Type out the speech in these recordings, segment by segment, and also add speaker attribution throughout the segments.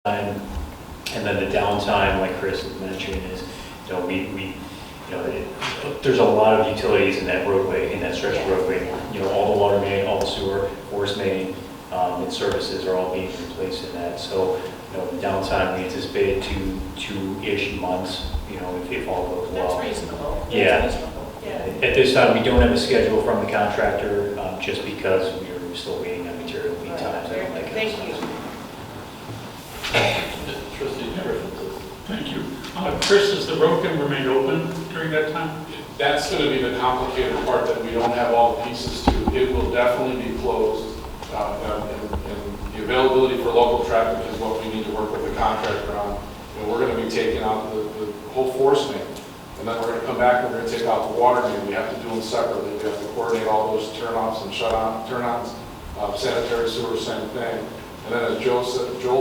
Speaker 1: time, and then the downtime, like Chris was mentioning, is, there's a lot of utilities in that roadway, in that stretch of roadway. All the water main, all the sewer, force main, and services are all being replaced in that. So, the downtime we anticipate two-ish months, if all goes well.
Speaker 2: That's reasonable.
Speaker 1: Yeah.
Speaker 2: That's reasonable. Yeah.
Speaker 1: At this time, we don't have a schedule from the contractor, just because we're still waiting on material lead times.
Speaker 2: Thank you.
Speaker 3: Trustee Griffin. Thank you. Chris, is the road going to remain open during that time?
Speaker 4: That's going to be the complicated part that we don't have all the pieces to. It will definitely be closed. And the availability for local traffic is what we need to work with the contractor on. We're going to be taking out the whole force main. And then we're going to come back and we're going to take out the water main. We have to do them separately. We have to coordinate all those turn-offs and turn-ons. Sanitary sewer, same thing. And then as Joel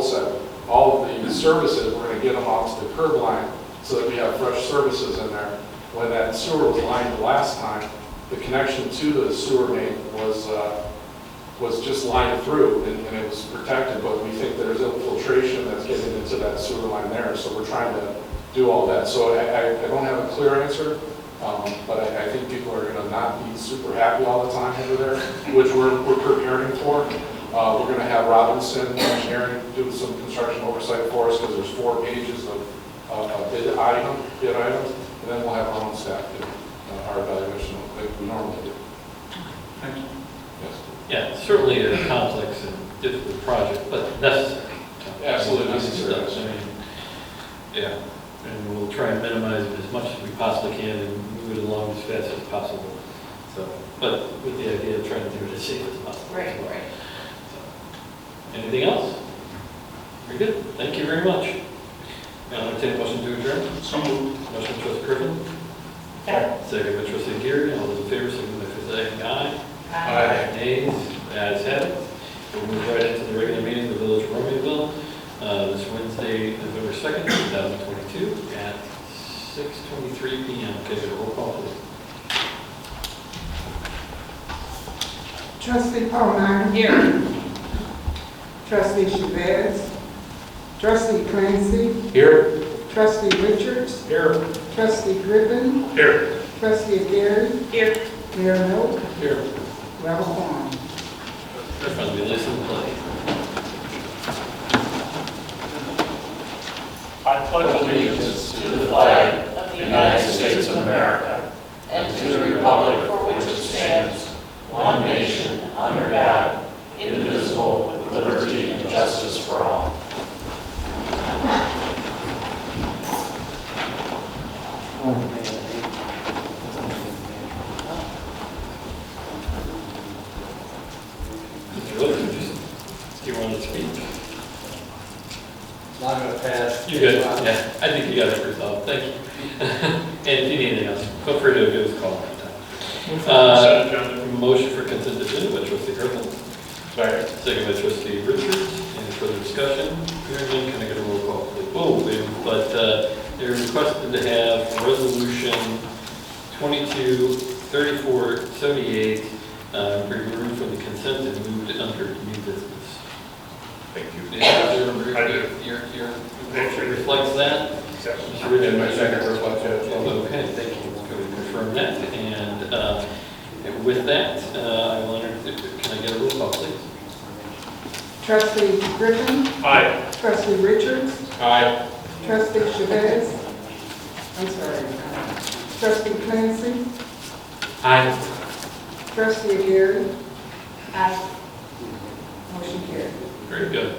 Speaker 4: said, all of the services, we're going to get them out to the curb line so that we have fresh services in there. When that sewer was lined the last time, the connection to the sewer main was just lined through and it was protected, but we think there's infiltration that's getting into that sewer line there, so we're trying to do all that. So I don't have a clear answer, but I think people are going to not be super happy all the time over there, which we're preparing for. We're going to have Robinson Engineering do some construction oversight for us because there's 4 pages of bid items, and then we'll have our own staff do our evaluation like we normally do.
Speaker 3: Thank you.
Speaker 4: Yes.
Speaker 5: Yeah, certainly a complex and difficult project, but necessary.
Speaker 4: Absolutely necessary.
Speaker 5: I mean, yeah, and we'll try and minimize it as much as we possibly can and move it along as fast as possible. So, but with the idea of trying to do it as safe as possible.
Speaker 2: Right, right.
Speaker 5: Anything else? Very good. Thank you very much. I'll entertain a motion to adjourn.
Speaker 3: So moved.
Speaker 5: Motion by Trustee Griffin. Second by Trustee Geary. All those in favor, signify by saying aye.
Speaker 4: Aye.
Speaker 5: Nays. The ayes have it. We'll move right into the regular meeting of the Village of Romeovbille this Wednesday, November 2nd, 2022 at 6:23 p.m. Okay, a roll call, please.
Speaker 6: Trustee Palmer.
Speaker 2: Here.
Speaker 6: Trustee Chavez. Trustee Clancy.
Speaker 1: Here.
Speaker 6: Trustee Richards.
Speaker 1: Here.
Speaker 6: Trustee Griffin.
Speaker 3: Here.
Speaker 6: Trustee Gary.
Speaker 2: Here.
Speaker 6: Mayor Note.
Speaker 5: Here.
Speaker 6: Ralph Vaughn.
Speaker 5: From the listen play.
Speaker 3: I pledge allegiance
Speaker 2: To the flag of the United States of America and to the republic for which it stands, one nation, under God, indivisible, with liberty and justice for all.
Speaker 5: Mr. Wilson, do you want to speak?
Speaker 7: Not going to pass.
Speaker 5: You good? Yeah, I think you got it resolved. Thank you. And if you need anything else, feel free to give us a call anytime. Motion for consent agenda by Trustee Griffin. Second by Trustee Richards. Any further discussion? Hearing none, can I get a roll call, please? But they're requested to have resolution 223478 removed from the consent and moved under new business.
Speaker 1: Thank you.
Speaker 5: I do. Your motion reflects that? Mr. Richards?
Speaker 4: And my second reflects that.
Speaker 5: Okay, thank you. Let's go and confirm that. And with that, I will can I get a roll call, please?
Speaker 6: Trustee Griffin.
Speaker 3: Aye.
Speaker 6: Trustee Richards.
Speaker 4: Aye.
Speaker 6: Trustee Chavez. I'm sorry. Trustee Clancy.
Speaker 5: Aye.
Speaker 6: Trustee Gary. Aye. Motion carried.
Speaker 5: Very good.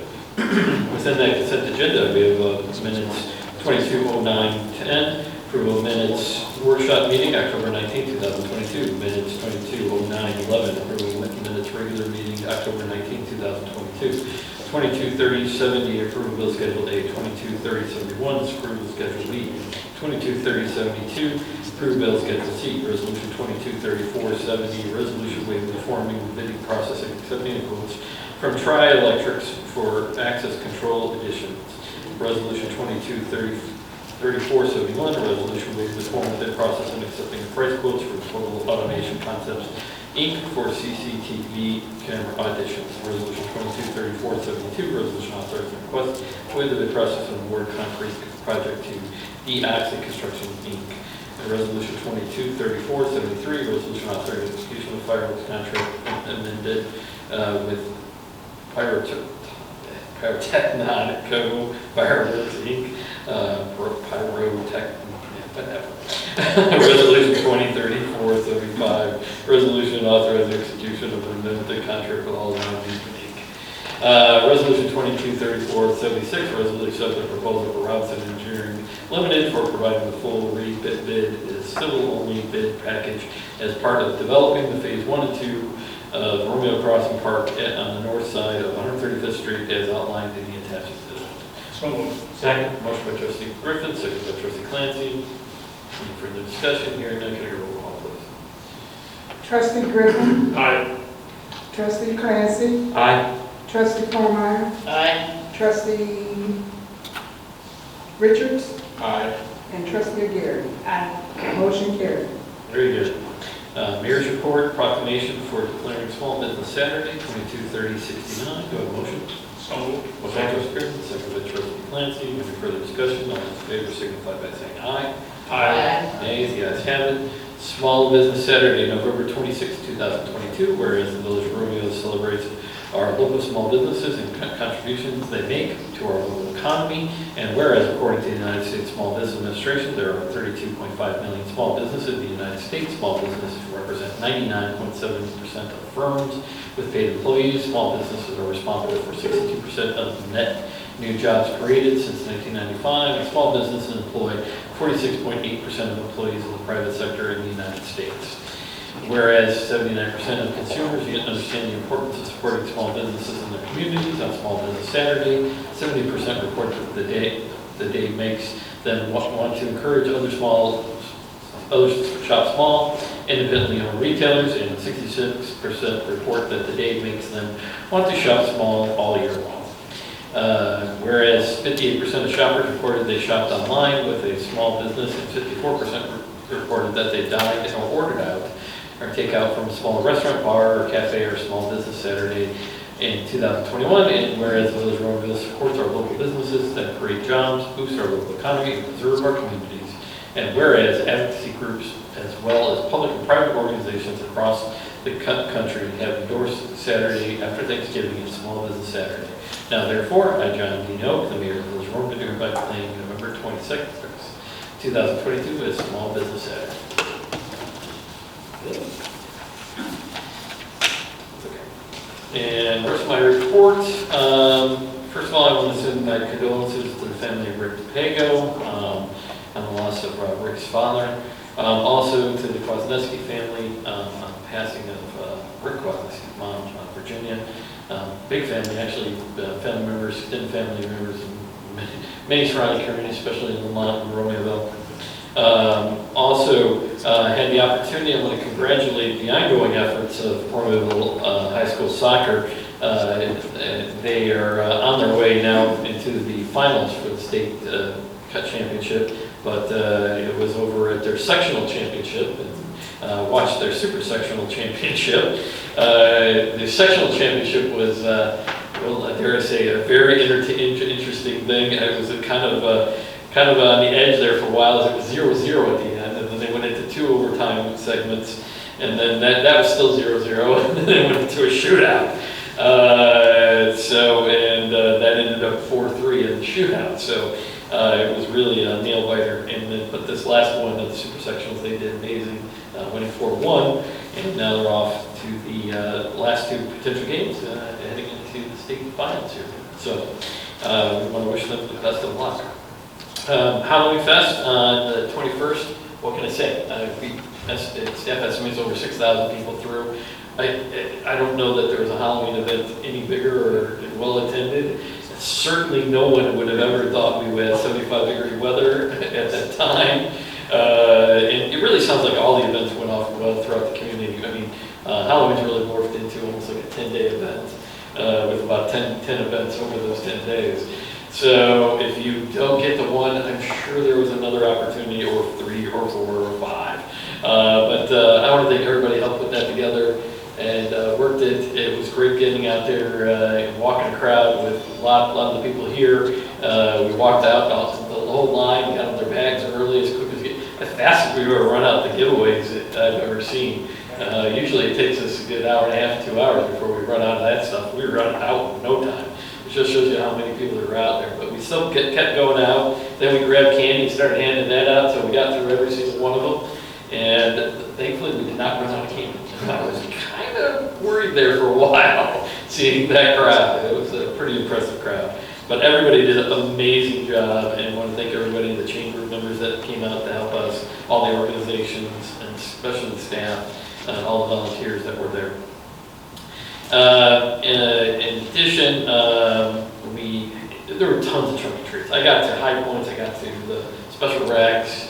Speaker 5: Within that consent agenda, we have minutes 220910, approval of minutes workshop meeting October 19, 2022, minutes 220911, approval of minutes regular meeting October 19, 2022, 223070, approval bill schedule A, 223071, approval schedule B, 223072, approval bill schedule C, resolution 223470, resolution waiving the forming bidding process and accepting the quotes from Tri-Electrics for access control additions. Resolution 223471, a resolution waiving the formal bid process and accepting the price quotes for total automation concepts Inc. for CCTV camera auditions. Resolution 223472, resolution authorizing request to waive the bid process and award concrete project to D-Oxy Construction Inc. And resolution 223473, resolution authorizing execution of fireworks contract amended with Pyrotechnico Fireworks Inc. Pyrotech, whatever. Resolution 2034-75, resolution authorizing execution of amended contract with all non-amusement Inc. Resolution 2234-76, resolution accepting the proposal for Robinson Engineering Limited for providing the full rebid is civil-only bid package as part of developing the phase 1 and 2 of Romeo Crossing Park on the north side of 135th Street as outlined in the attached exhibit.
Speaker 3: So moved.
Speaker 5: Second. Motion by trustee Griffin, second by trustee Clancy. Any further discussion? Hearing none, can I get a roll call, please?
Speaker 6: Trustee Griffin.
Speaker 3: Aye.
Speaker 6: Trustee Clancy.
Speaker 5: Aye.
Speaker 6: Trustee Formeyer.
Speaker 2: Aye.
Speaker 6: Trustee Richards.
Speaker 4: Aye.
Speaker 6: And trustee Gary. Aye. Motion carried.
Speaker 5: Very good. Mayor's report, proclamation for declaring Small Business Saturday, 22/30/69. Do I have a motion?
Speaker 3: So moved.
Speaker 5: Motion by trustee Griffin, second by trustee Clancy. Any further discussion? All those in favor signify by saying aye. Nays, the ayes have it. Small Business Saturday, November 26, 2022, whereas the Village of Romeo celebrates our local small businesses and contributions they make to our local economy, and whereas according to the United States Small Business Administration, there are 32.5 million small businesses in the United States. Small businesses represent 99.7% of firms with paid employees. Small businesses are responsible for 62% of the net new jobs created since 1995, and small businesses employ 46.8% of employees in the private sector in the United States. Whereas 79% of consumers yet understand the importance of supporting small businesses in their communities. On Small Business Saturday, 70% report that the day makes them want to encourage others to shop small, independently owned retailers, and 66% report that the day makes them want to shop small all year long. Whereas 58% of shoppers reported they shopped online with a small business, and 54% reported that they dined or ordered out or take out from a small restaurant, bar, or cafe, or small business Saturday in 2021. And whereas Village of Romeoville supports our local businesses that create jobs, boost our local economy, and preserve our communities. And whereas advocacy groups, as well as public and private organizations across the country, have endorsed Saturday after Thanksgiving as Small Business Saturday. Now, therefore, I, John D. Noak, the mayor of Village of Romeoville, hereby proclaim November 22nd, 2022 as Small Business Saturday. And where's my report? First of all, I want to send my condolences to the family of Rick DePago on the loss of Rick's father. Also to the Kwasniewski family on the passing of Rick Kwasniewski's mom, Virginia. Big family, actually, family members, extended family members, and many surrounding communities, especially in Lamont and Romeoville. Also, had the opportunity, I want to congratulate the ongoing efforts of Romeoville High School Soccer. They are on their way now into the finals for the state cut championship, but it was over at their sectional championship, and watched their super sectional championship. The sectional championship was, well, dare I say, a very interesting thing. It was a kind of on the edge there for a while, as it was 0-0 at the end, and then they went into 2 overtime segments, and then that was still 0-0, and then they went into a shootout. That ended up 4-3 in the shootout. So it was really a nail biter. But this last one of the super sectionals, they did amazing, winning 4-1, and now they're off to the last 2 potential games, heading into the state finals here. So we want to wish them the best of luck. Halloween Fest on the 21st, what can I say? Staff estimates over 6,000 people through. I don't know that there was a Halloween event any bigger or well attended. Certainly no one would have ever thought we would have 75-degree weather at that time. And it really sounds like all the events went off well throughout the community. I mean, Halloween's really morphed into almost like a 10-day event with about 10 events over those 10 days. So if you don't get to one, I'm sure there was another opportunity, or 3 or 4 or 5. But I want to thank everybody who helped put that together. deserved it. It was great getting out there and walking a crowd with a lot of the people here. We walked out the whole line, we got on their bags early, as fast as we were run out the giveaways that I've ever seen. Usually it takes us a good hour and a half, 2 hours before we run out of that stuff. We were running out in no time. It just shows you how many people are out there. But we still kept going out. Then we grabbed candy and started handing that out, so we got through every single one of them. And thankfully we did not run out of candy. I was kind of worried there for a while, seeing that crowd. It was a pretty impressive crowd. But everybody did an amazing job, and I want to thank everybody, the chamber members that came out to help us, all the organizations, and especially the staff, all the volunteers that were there. In addition, there were tons of trunk or treats. I got to High Points, I got to the Special Recs,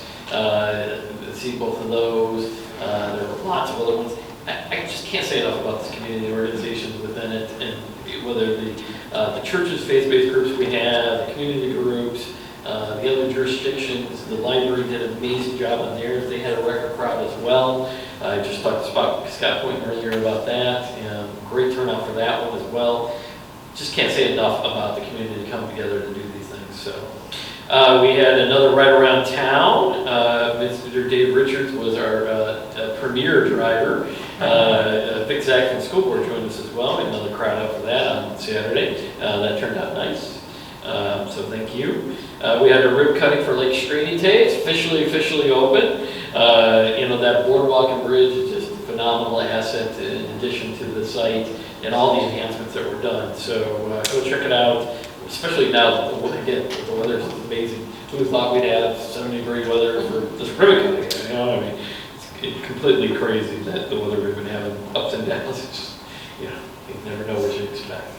Speaker 5: see both of those. There were lots of other ones. I just can't say enough about this community organizations within it, and whether the churches, faith-based groups we have, the community groups, the other jurisdictions. The library did an amazing job on theirs. They had a record crowd as well. I just talked to Scott Point earlier about that, and great turnout for that one as well. Just can't say enough about the community coming together to do these things. So we had another right around town. Mr. Dave Richards was our premier driver. Big Zach from the school board joined us as well. We had another crowd out for that on Saturday. That turned out nice. So thank you. We had a rib cutting for Lake Stringy Tay. It's officially open. That boardwalk and bridge is just a phenomenal asset in addition to the site and all the enhancements that were done. So go check it out, especially now that the weather is amazing. We thought we'd have 70-degree weather for this ribbon cutting. You know what I mean? It's completely crazy that the weather we've been having ups and downs. It's just, you never know what you expect.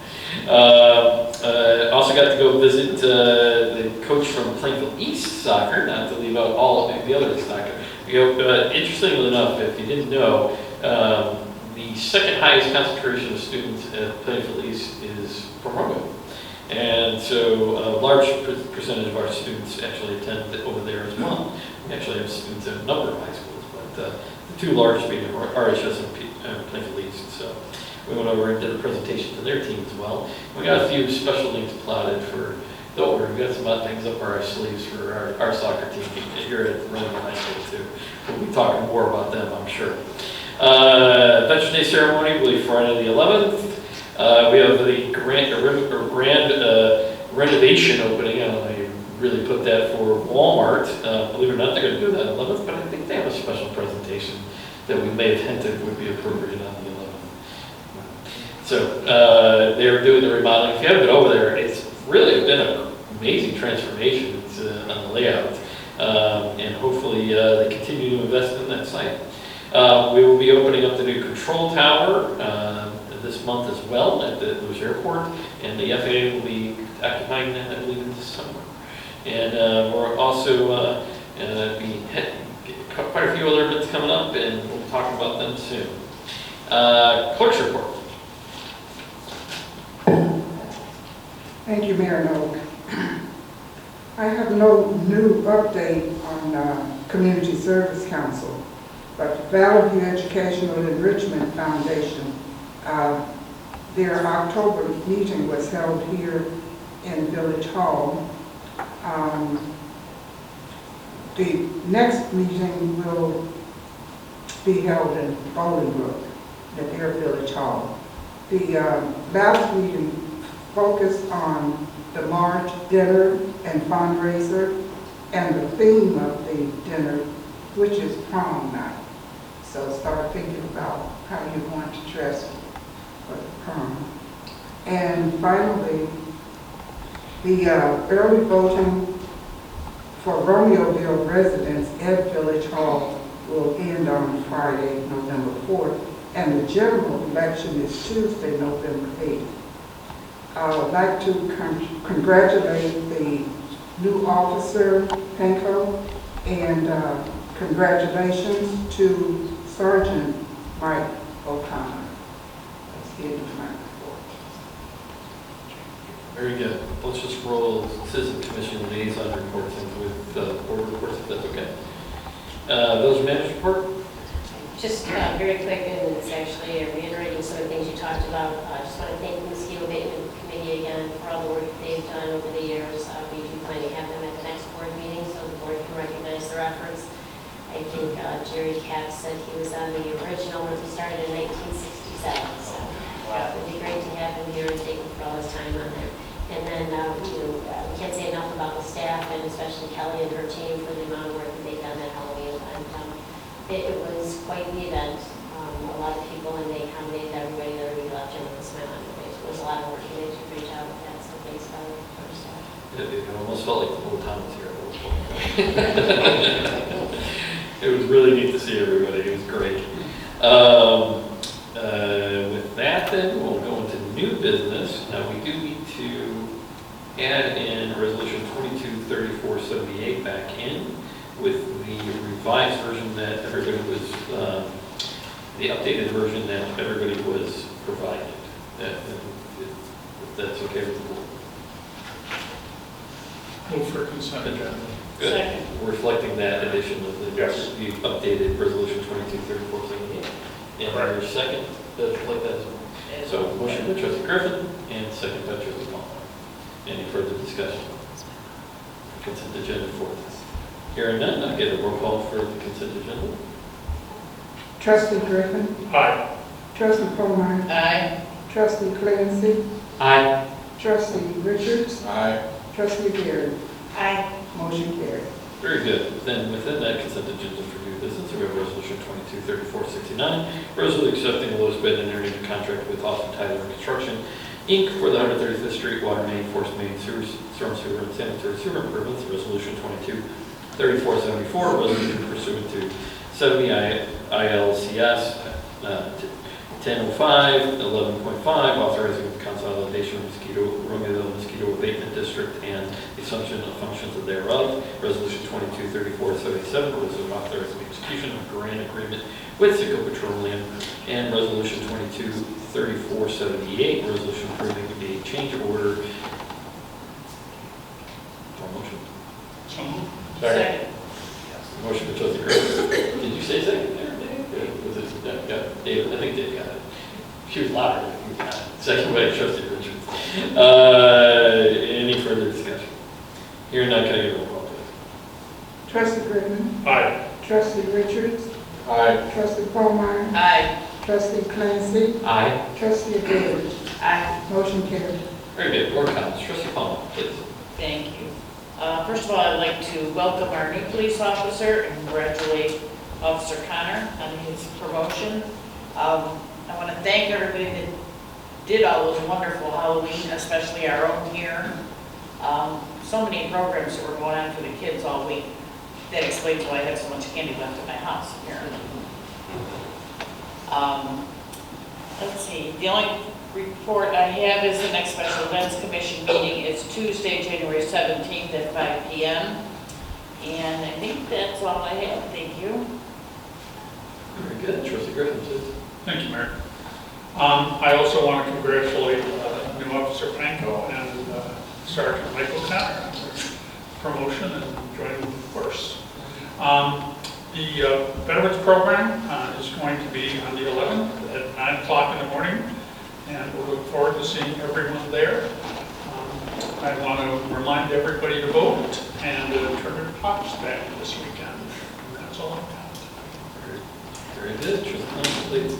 Speaker 5: Also got to go visit the coach from Plainfield East soccer, not to leave out all of the other soccer. Interestingly enough, if you didn't know, the second highest concentration of students at Plainfield East is from Romeovbille. And so a large percentage of our students actually attend over there as well. We actually have students at a number of high schools, but the two largest being RHS and Plainfield East. So we went over and did a presentation to their team as well. We got a few special links plotted for, don't worry, we got some other things up our sleeves for our soccer team here at Romeovbille High School too. We'll be talking more about them, I'm sure. Veterans Day ceremony will be Friday the 11th. We have the grand renovation opening. I don't know how you really put that for Walmart. Believe it or not, they're going to do that on the 11th, but I think they have a special presentation that we may have hinted would be appropriate on the 11th. So they're doing the remodeling. If you haven't been over there, it's really been an amazing transformation on the layout. And hopefully they continue to invest in that site. We will be opening up the new control tower this month as well at the Lewis Airport, and the FAA will be occupying that, I believe, in this summer. And we're also quite a few other events coming up, and we'll be talking about them soon. Clerk's report.
Speaker 6: Thank you, Mayor Noak. I have no new update on Community Service Council, but the Valley View Educational Enrichment Foundation, their October meeting was held here in Village Hall. The next meeting will be held in Bolingbrook at their Village Hall. The last meeting focused on the March dinner and fundraiser and the theme of the dinner, which is prom night. So start thinking about how you want to dress for the prom. And finally, the early voting for Romeovbille residents at Village Hall will end on Friday, November 4th, and the general election is Tuesday, November 8th. I would like to congratulate the new officer, Penko, and congratulations to Sergeant Mike O'Connor. That's the end of my report.
Speaker 5: Very good. Let's just roll Citizen Commission liaison reports into with board reports, if that's okay. Village Manager report.
Speaker 7: Just very quick, and it's actually reiterating some of the things you talked about. I just want to thank the Mosquito Abatement Committee again for all the work that they've done over the years. We do plan to have them at the next board meeting, so the board can recognize their efforts. I think Jerry Katz said he was on the original when he started in 1967, so it would be great to have him here and thank him for all his time on there. And then, we can't say enough about the staff, and especially Kelly and her team for the amount of work that they've done at Halloween. And it was quite the event. A lot of people, and they accommodated everybody there. We left him with a smile on their face. It was a lot of work. They did a great job with that, so thanks for our staff.
Speaker 5: It almost felt like the whole town was here at one point. It was really neat to see everybody. It was great. With that, then, we'll go into new business. Now, we do need to add in Resolution 223478 back in with the revised version that everybody was, the updated version that everybody was provided. If that's okay with the board.
Speaker 3: Move for consent agenda.
Speaker 5: Good.
Speaker 2: Second.
Speaker 5: Reflecting that addition of the
Speaker 3: Yes.
Speaker 5: the updated Resolution 223478. And
Speaker 3: Correct.
Speaker 5: your second, does reflect that as well. So motion by trustee Griffin and second by trustee Palmer. Any further discussion? Consent agenda for this. Hearing none, I'll get a roll call for the consent agenda.
Speaker 6: Trustee Griffin,
Speaker 3: Aye.
Speaker 6: trustee Palmer,
Speaker 2: Aye.
Speaker 6: trustee Clancy,
Speaker 5: Aye.
Speaker 6: trustee Richards,
Speaker 4: Aye.
Speaker 6: trustee Garrett.
Speaker 7: Aye.
Speaker 6: Motion carried.
Speaker 5: Very good. Then within that consent agenda for new business, we have Resolution 223469, resolution accepting the lowest bid and entering into contract with Austin Tyler Construction, Inc. for the 135th Street Water Main, Force Main, Sewer, Storm Sewer, and Sanitary Sewer Improvements. Resolution 223474, resolution pursuant to 70 ILCS 1005, 11.5, authorizing the consolidation of Romeovbille Mosquito Abatement District and the assumption of functions thereof. Resolution 223477, resolution authorizing the execution of a grant agreement with Citgo Petroleum. And resolution 223478, resolution approving a change order. Motion.
Speaker 3: So moved.
Speaker 2: Second.
Speaker 5: Motion by trustee Griffin. Did you say second there, Dave? Was it, yeah, Dave, I think Dave got it. She was louder than you got it. Second by trustee Richards. Any further discussion? Here none, can I get a roll call, please?
Speaker 6: Trustee Griffin,
Speaker 3: Aye.
Speaker 6: trustee Richards,
Speaker 4: Aye.
Speaker 6: trustee Palmer,
Speaker 2: Aye.
Speaker 6: trustee Clancy,
Speaker 5: Aye.
Speaker 6: trustee Garrett.
Speaker 7: Aye.
Speaker 6: Motion carried.
Speaker 5: Very good. Board comments. Trustee Palmer, please.
Speaker 2: Thank you. First of all, I'd like to welcome our new police officer and congratulate Officer Connor on his promotion. I want to thank everybody that did all those wonderful Halloween, especially our own here. So many programs that were going on for the kids all week. That explains why I have so much candy left at my house, apparently. Let's see, the only report I have is the next Special Events Commission meeting. It's Tuesday, January 17th at 5 p.m. And I think that's all I have. Thank you.
Speaker 5: Very good. Trustee Griffin, please.
Speaker 3: Thank you, Mayor. I also want to congratulate new Officer Panko and Sergeant Michael Connor on their promotion and joining the force. The Veterans Program is going to be on the 11th at 9 o'clock in the morning, and we'll look forward to seeing everyone there. I want to remind everybody to vote and turn their clocks back this weekend. And that's all I've got.
Speaker 5: Very good. Trustee Palmer, please.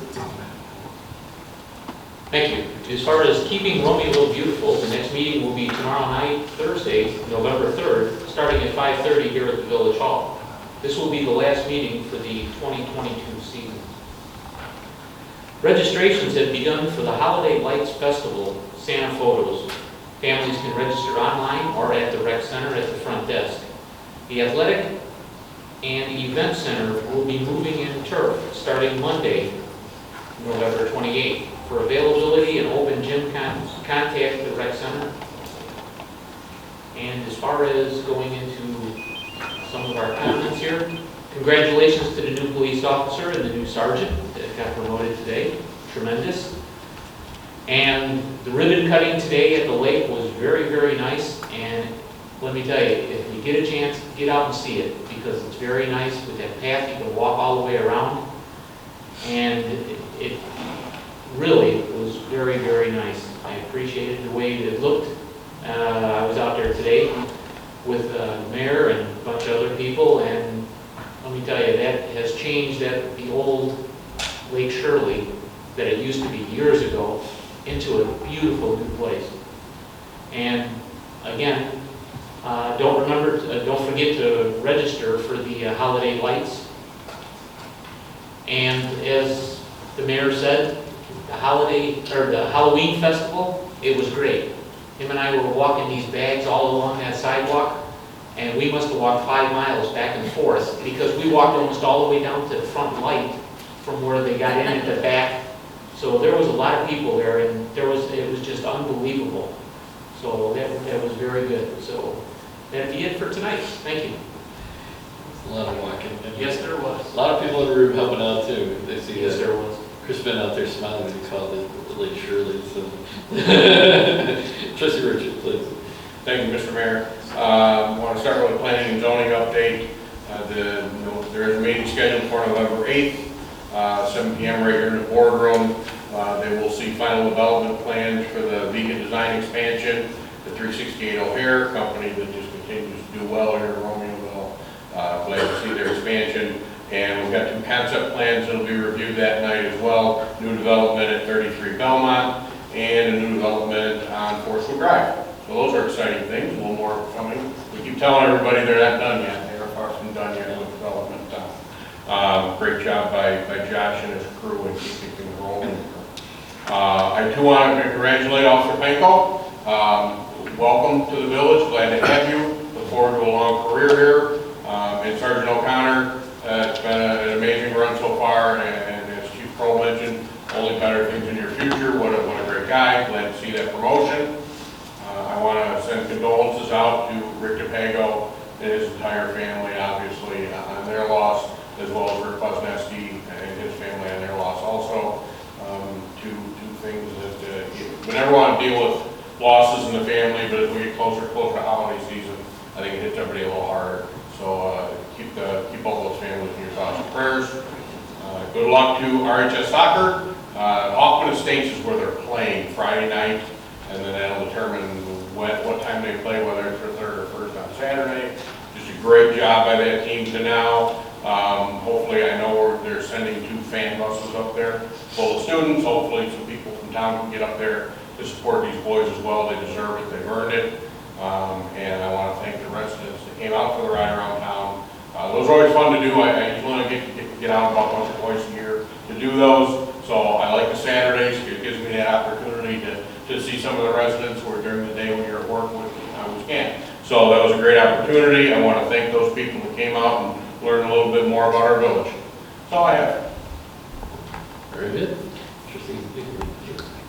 Speaker 8: Thank you. As far as keeping Romeoville beautiful, the next meeting will be tomorrow night, Thursday, November 3rd, starting at 5:30 here at the Village Hall. This will be the last meeting for the 2022 season. Registrations have begun for the Holiday Lights Festival Santa Photos. Families can register online or at the rec center at the front desk. The Athletic and Event Center will be moving in turf starting Monday, November 28th. For availability and open gym contact the rec center. And as far as going into some of our comments here, congratulations to the new police officer and the new sergeant that got promoted today. Tremendous. And the ribbon cutting today at the lake was very, very nice. And let me tell you, if you get a chance, get out and see it, because it's very nice with that path. You can walk all the way around. old Lake Shirley that it used to be years ago into a beautiful new place. And again, don't forget to register for the holiday lights. And as the mayor said, the Halloween festival, it was great. Him and I were walking these bags all along that sidewalk, and we must have walked 5 miles back and forth because we walked almost all the way down to the front light from where they got in at the back. So there was a lot of people there, and it was just unbelievable. So that was very good. So that'd be it for tonight. Thank you.
Speaker 5: A lot of walking.
Speaker 8: Yes, there was.
Speaker 5: A lot of people in the room helping out too. They see
Speaker 8: Yes,
Speaker 5: that.
Speaker 8: there was.
Speaker 5: Chris been out there smiling when he called it Lake Shirley. So. Trustee Richard, please.
Speaker 9: Thank you, Mr. Mayor. I want to start with a planning and zoning update. There is a meeting scheduled for November 8th, 7 p.m. right here in the boardroom. They will see final development plans for the Vegan Design expansion, the 368 O'Hare company that just continues to do well here in Romeovbille. Glad to see their expansion. And we've got 2 concept plans that will be reviewed that night as well. New development at 33 Belmont and a new development on Forestwood Drive. So those are exciting things, a little more coming. We keep telling everybody they're not done yet. They are far from done yet with development. Great job by Josh and his crew in keeping things rolling. I too want to congratulate Officer Panko. Welcome to the village, glad to have you. Look forward to a long career here. And Sergeant O'Connor, it's been an amazing run so far, and as Chief Kroll mentioned, only better things in your future. What a great guy, glad to see that promotion. I want to send condolences out to Rick DePago and his entire family, obviously, on their loss, as well as Rick Bosneski and his family on their loss also. Two things that we never want to deal with losses in the family, but as we get closer to holiday season, I think it hits everybody a little harder. So keep all those families in your thoughts and prayers. Good luck to RHS Soccer. Hoffman Estates is where they're playing Friday night, and then that'll determine what time they play, whether it's their third or first on Saturday. Just a great job by that team to now. Hopefully, I know they're sending 2 fan buses up there full of students. Hopefully, some people from town can get up there to support these boys as well. They deserve it. They've earned it. And I want to thank the residents that came out for the ride around town. Those are always fun to do. I usually get out about once or twice a year to do those. So I like the Saturdays. It gives me that opportunity to see some of the residents who are during the day when you're at work with we can't. So that was a great opportunity. I want to thank those people that came out and learned a little bit more about our village. That's all I have.
Speaker 5: Very good.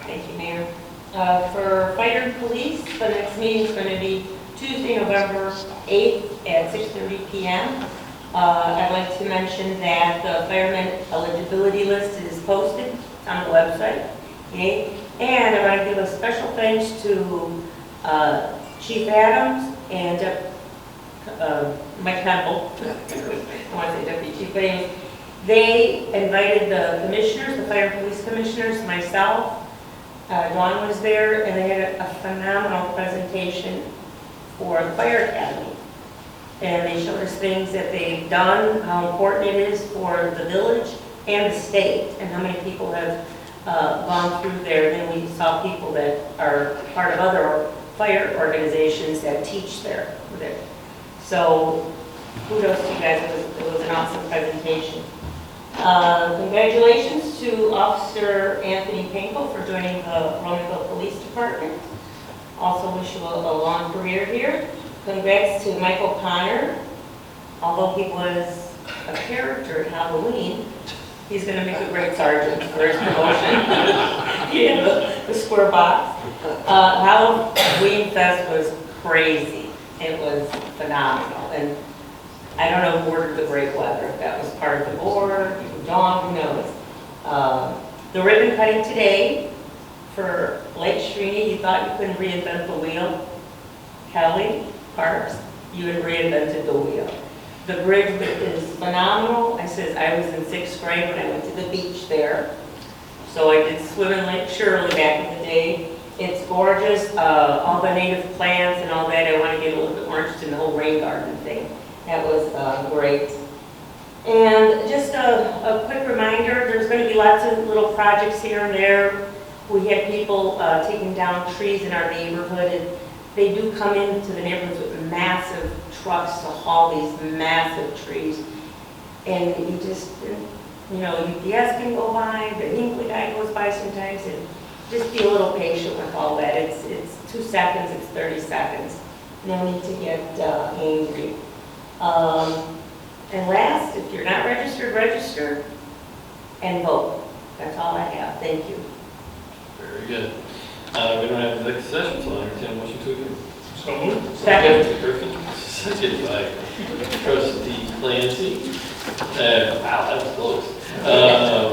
Speaker 10: Thank you, Mayor. For fire and police, the next meeting is going to be Tuesday, November 8th at 6:30 p.m. I'd like to mention that the fireman eligibility list is posted on the website. Okay? And I want to give a special thanks to Chief Adams and Mike Temple. I want to say Deputy Chief, but anyways, they invited the commissioners, the fire and police commissioners, myself, Dawn was there, and they had a phenomenal presentation for the fire academy. And they showed us things that they've done, how important it is for the village and the state, and how many people have gone through there. Then we saw people that are part of other fire organizations that teach there. So kudos to you guys, it was an awesome presentation. Congratulations to Officer Anthony Pinkel for joining the Romeovbille Police Department. Also wish you a long career here. Congrats to Michael Connor. Although he was a character at Halloween, he's going to make a great sergeant for his promotion. Yeah, the square box. Halloween Fest was crazy. It was phenomenal. And I don't know who ordered the great weather. If that was part of the board, Dawn, who knows. The ribbon cutting today for Lake Srini, you thought you couldn't reinvent the wheel. Kelly Parks, you had reinvented the wheel. The bridge is phenomenal. I says I was in 6th grade when I went to the beach there. So I did swim in Lake Shirley back in the day. It's gorgeous, all the native plants and all that. I want to get a little bit more interested in the whole rain garden thing. That was great. And just a quick reminder, there's going to be lots of little projects here and there. We have people taking down trees in our neighborhood, and they do come into the neighborhoods with massive trucks to haul these massive trees. And you just, you know, UPS can go by, the Hinkley guy goes by sometimes, and just be a little patient with all that. It's 2 seconds, it's 30 seconds. No need to get angry. And last, if you're not registered, register and vote. That's all I have. Thank you.
Speaker 5: Very good. We don't have executive session, so I'll entertain a motion to adjourn.
Speaker 3: So moved.
Speaker 10: Second.
Speaker 5: Trustee Griffin, seconded by Trustee Clancy. Wow, that was close.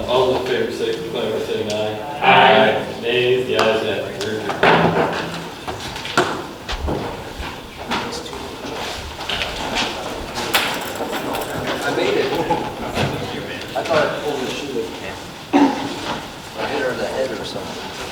Speaker 5: All in favor, signify by saying aye.
Speaker 3: Aye.
Speaker 5: Nays, the ayes have it. We're adjourned.
Speaker 11: I made it. I thought I pulled the shoe. I hit her in the head or something.